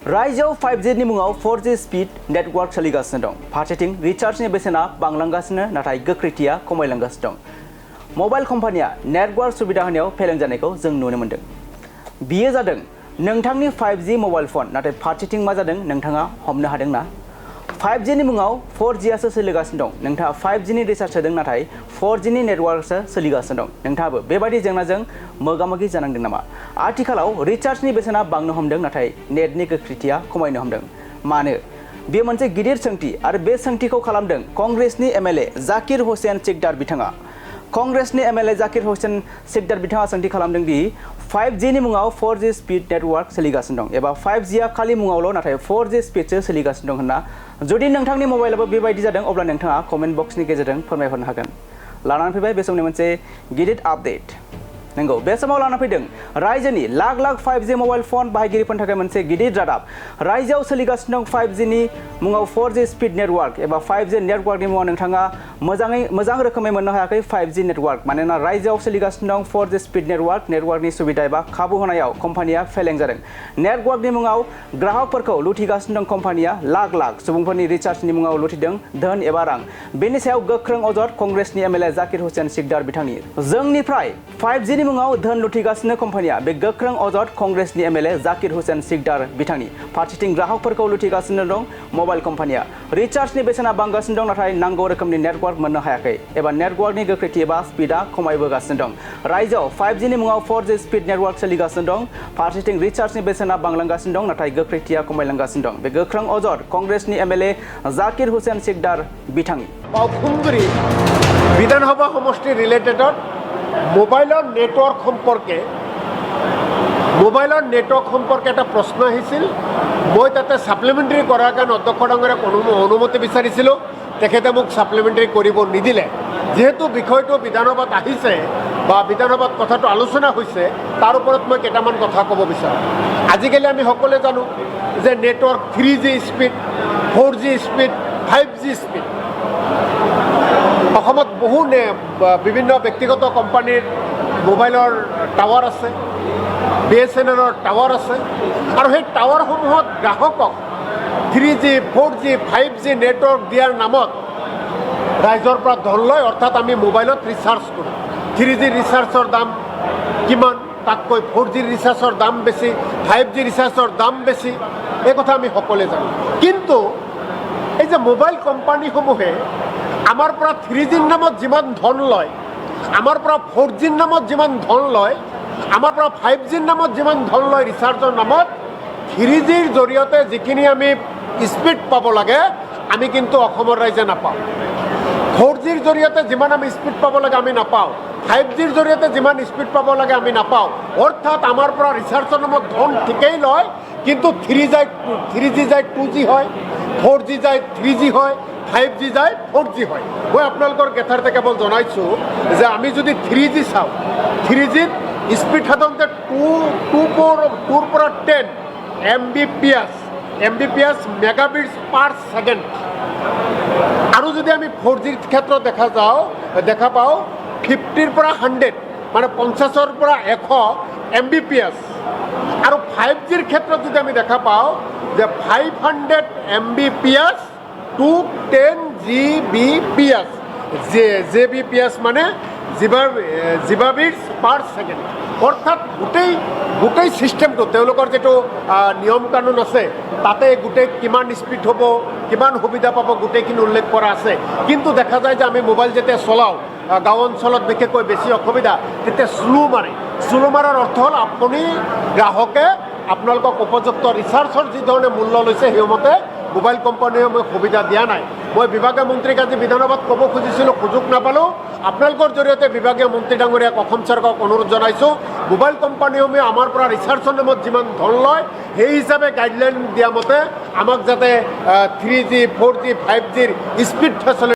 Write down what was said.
रायजोआव 5G नि मुङाव 4G स्पीड नेटवर्क सोलिगासिनो दं। फारसेथिं रिचार्जनि बेसेना बांलांगासिनो नाथाय गोख्रैथिया खमायलांगासिनो दं। मबाइल कम्पानिया नेटवर्क सुबिदा होनायाव फेलें जानायखौ जों नुनो मोन्दों। बियो जादों नोंथांनि 5G मबाइल फन नाथाय फारसेथिं मा जादों नोंथाङा हमनो हादों ना? 5G नि मुङाव 4G आसो सोलिगासिनो दं। नोंथाङा 5G नि रिचार्ज होदों नाथाय 4G नि नेटवर्कसो सोलिगासिनो दं। नोंथाङाबो बेबायदि जेंनाजों मोगा-मोगि जानांदों नामा? आथिखालाव रिचार्जनि बेसेना बांनो हमदों नाथाय नेटनि गोख्रैथिया खमायनो हमदों। मानो? बेयो मोनसे गिदिर सोंथि आरो बे सोंथिखौ खालामदों कंग्रेसनि एमएलए जाकिर हुसेन सिकदार बिथाङा। कंग्रेसनि एमएलए जाकिर हुसेन सिकदार बिथाङा सोंथि खालामदों दि 5G नि मुङाव 4G स्पीड नेटवर्क सोलिगासिनो दं एबा 5G आ खालि मुङावल' नाथाय 4G स्पीडसो सोलिगासिनो दं होनना। जुदि नोंथांनि मबाइलाबो बेबायदि जादों अब्ला नोंथाङा कमेन्ट बक्सनि गेजेरजों फोरमायहरनो हागोन। लानानै फैबाय बे समनि मोनसे गिदिर आपडेट। नंगौ, बे समाव लाना फैदों रायजोनि lakh lakh 5G mobile phone बाहायगिरिफोरनि थाखाय मोनसे गिदिर रादाब। रायजोआव सोलिगासिनो दं 5G नि मुङाव 4G स्पीड नेटवर्क एबा 5G नेटवर्कनि मुङाव नोंथाङा मोजां रोखोमै मोननो हायाखै 5G नेटवर्क। मानोना रायजोआव सोलिगासिनो दं 4G स्पीड नेटवर्कनि सुबिदा एबा खाबु होनायाव कम्पानिया फेलें जादों। नेटवर्कनि मुङाव ग्राहकफोरखौ लुथिगासिनो दं कम्पानिया। लाख लाख सुबुंफोरनि रिचार्जनि मुङाव लुथिदों धोन एबा रां। बेनि सायाव गोख्रों अजद कंग्रेसनि एमएलए जाकिर हुसेन सिकदार बिथांनि। जोंनिफ्राय 5G नि मुङाव धोन लुथिगासिनो कम्पानिया। बे गोख्रों अजद कंग्रेसनि एमएलए जाकिर हुसेन सिकदार बिथांनि। फारसेथिं ग्राहकफोरखौ लुथिगासिनो दं मबाइल कम्पानिया। रिचार्जनि बेसेना बांगासिनो दं नाथाय नांगौ रोखोमनि नेटवर्क मोननो हायाखै एबा नेटवर्कनि गोख्रैथि एबा स्पीडा खमायबोगासिनो दं। रायजोआव 5G नि मुङाव 4G स्पीड नेटवर्क सोलिगासिनो दं। फारसेथिं रिचार्जनि बेसेना बांलांगासिनो दं नाथाय गोख्रैथिया खमायलांगासिनो दं। बे गोख्रों अजद कंग्रेसनि एमएलए जाकिर हुसेन सिकदार बिथांनि। बावखुंग्रि বিধানসভা সমষ্টি রিলেটেডত মোবাইলৰ নেটৱৰ্ক সম্পৰ্কে এটা প্ৰশ্ন আহিছিল। মই তাতে সাপ্লিমেণ্টাৰী কৰাৰ কাৰণে অধ্যক্ষ ডাঙৰীয়াক অনুমতি বিচাৰিছিলোঁ। তেখেতে মোক সাপ্লিমেণ্টাৰী কৰিব নিদিলে। যেহেতু বিষয়টো বিধানসভাত আহিছে বা বিধানসভাত কথাটো আলোচনা হৈছে তাৰ ওপৰত মই কেইটামান কথা ক'ব বিচাৰোঁ। আজিকালি আমি সকলোৱে জানো যে network 3G speed, 4G speed, 5G speed. অসমত বহু বিভিন্ন ব্যক্তিগত কোম্পানীৰ মোবাইলৰ টাৱাৰ আছে, BSNLৰ টাৱাৰ আছে আৰু সেই টাৱাৰসমূহত গ্ৰাহকক 3G, 4G, 5G নেটৱৰ্ক দিয়াৰ নামত ৰাইজৰ পৰা ধন লয়। অৰ্থাৎ আমি মোবাইলত ৰিচাৰ্জ কৰোঁ। 3G ৰিচাৰ্জৰ দাম কিমান, তাতকৈ 4G ৰিচাৰ্জৰ দাম বেছি, 5G ৰিচাৰ্জৰ দাম বেছি, এই কথা আমি সকলোৱে জানো। কিন্তু এই যে মোবাইল কোম্পানীসমূহে আমাৰ পৰা 3Gৰ নামত যিমান ধন লয়, আমাৰ পৰা 4Gৰ নামত যিমান ধন লয়, আমাৰ পৰা 5Gৰ নামত যিমান ধন লয় ৰিচাৰ্জৰ নামত, 3Gৰ জৰিয়তে যিখিনি আমি স্পীড পাব লাগে আমি কিন্তু অসমৰ ৰাইজে নাপাওঁ। 4Gৰ জৰিয়তে যিমান আমি স্পীড পাব লাগে আমি নাপাওঁ। 5Gৰ জৰিয়তে যিমান স্পীড পাব লাগে আমি নাপাওঁ। অৰ্থাৎ আমাৰ পৰা ৰিচাৰ্জৰ নামত ধন ঠিকেই লয়, কিন্তু 3G যায় 2G হয়, 4G যায় 3G হয়, 5G যায় 4G হয়। মই আপোনালোকৰ গেথাৰ্থে কেৱল জনাইছোঁ যে আমি যদি 3G চাওঁ, 3Gত স্পীড সাধাৰণতে 2ৰ পৰা 10 Mbps মেগাবিটছ পাৰ ছেকেণ্ড। আৰু যদি আমি 4Gৰ ক্ষেত্ৰত দেখা পাওঁ 50ৰ পৰা 100 মানে 50ৰ পৰা 100 Mbps। আৰু 5Gৰ ক্ষেত্ৰত যদি আমি দেখা পাওঁ যে 500 Mbps to 10 Gbps। Gbps মানে জিগাবিটছ পাৰ ছেকেণ্ড। অৰ্থাৎ গোটেই ছিষ্টেমটো তেওঁলোকৰ যিটো নিয়ম কানুন আছে তাতে গোটেই কিমান স্পীড হ'ব, কিমান সুবিধা পাব গোটেইখিনি উল্লেখ কৰা আছে। কিন্তু দেখা যায় যে আমি মোবাইল যেতিয়া চলাওঁ গাঁও অঞ্চলত বিশেষকৈ বেছি অসুবিধা, তেতিয়া স্লো মাৰাৰ অৰ্থ হ'ল আপুনি গ্ৰাহকে আপোনালোকক উপযুক্ত ৰিচাৰ্জৰ যি ধৰণে মূল্য লৈছে সেইমতে মোবাইল কোম্পানীয়ে মই সুবিধা দিয়া নাই। মই বিভাগীয় মন্ত্ৰীক আজি বিধানসভাত ক'ব খুজিছিলোঁ, সুযোগ নাপালোঁ। আপোনালোকৰ জৰিয়তে বিভাগীয় মন্ত্ৰী ডাঙৰীয়াক অসম চৰকাৰক অনুৰোধ জনাইছোঁ, মোবাইল কোম্পানীসমূহে আমাৰ পৰা ৰিচাৰ্জৰ নামত যিমান ধন লয় সেই হিচাপে গাইডলাইন দিয়া মতে আমাক যাতে 3G, 4G, 5Gৰ স্পীড ফেচিলিটি